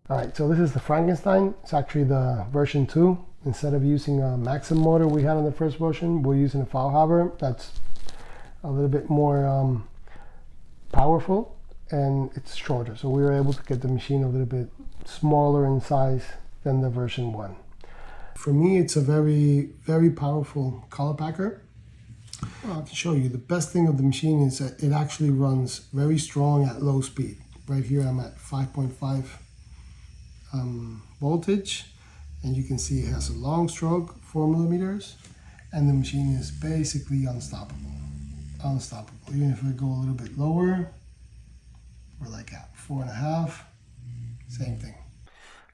Alright, so this is the Frankenstein. It's actually the version 2. Instead of using a Maxim motor we had on the first version, we're using a Faulhabber that's a little bit more powerful, and it's shorter. So we were able to get the machine a little bit smaller in size than the version 1. For me, it's a very, very powerful color packer. Well, I can show you. The best thing of the machine is that it actually runs very strong at low speed. Right here I'm at 5.5 voltage, and you can see it has a long stroke, 4 millimeters, and the machine is basically unstoppable. Even if we go a little bit lower, we're like at 4.5, same thing.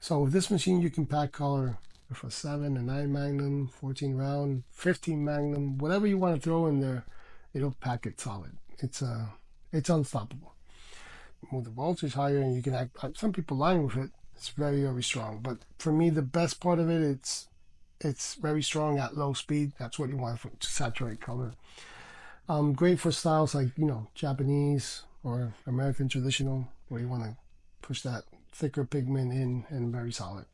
So with this machine you can pack color with a 7, a 9 Magnum, 14 round, 15 Magnum, whatever you want to throw in there, it'll pack it solid. It's unstoppable. Move the voltage higher and you can act, some people line with it. It's very, very strong. But for me, the best part of it, it's very strong at low speed. That's what you want to saturate color. Great for styles like, you know, Japanese or American traditional, where you want to push that thicker pigment in, and very solid.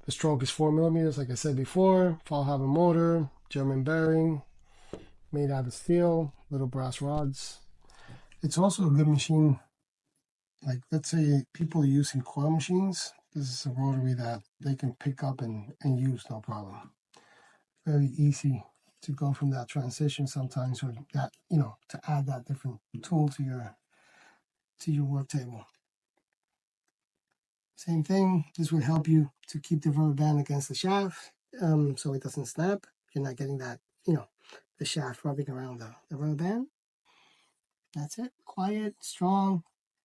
The stroke is 4 millimeters, like I said before. Faulhabber motor, German bearing, made out of steel, little brass rods. It's also a good machine. Like, let's say people are using coil machines. This is a rotary that they can pick up and use no problem. Very easy to go from that transition sometimes, or that, you know, to add that different tool to your work table. Same thing, this would help you to keep the rubber band against the shaft, so it doesn't snap. You're not getting that, you know, the shaft rubbing around the rubber band. That's it. Quiet, strong,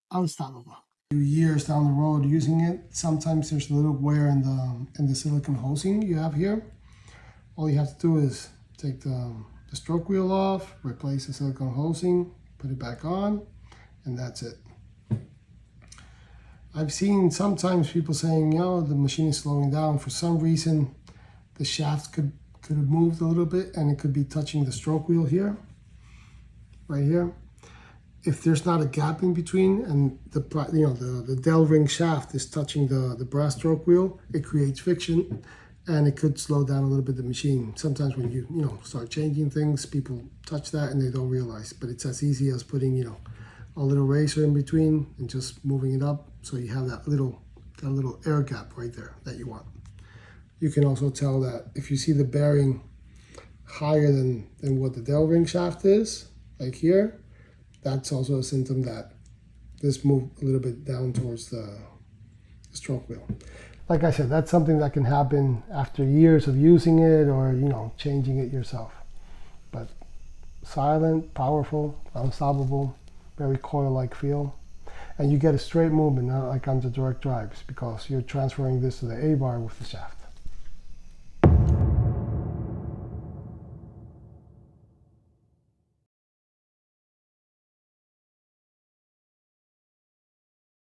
unstoppable. Few years down the road using it, sometimes there's a little wear in the silicone hosing you have here. All you have to do is take the stroke wheel off, replace the silicone hosing, put it back on, and that's it. I've seen sometimes people saying, you know, the machine is slowing down. For some reason, the shaft could have moved a little bit, and it could be touching the stroke wheel here, right here. If there's not a gap in between, and the dowel ring shaft is touching the brass stroke wheel, it creates friction, and it could slow down a little bit the machine. Sometimes when you start changing things, people touch that and they don't realize. But it's as easy as putting a little razor in between and just moving it up, so you have that little air gap right there that you want. You can also tell that if you see the bearing higher than what the dowel ring shaft is, like here, that's also a symptom that this moved a little bit down towards the stroke wheel. Like I said, that's something that can happen after years of using it, or changing it yourself. But silent, powerful, unstoppable, very coil-like feel. And you get a straight movement, not like on the direct drives, because you're transferring this to the A-bar with the shaft.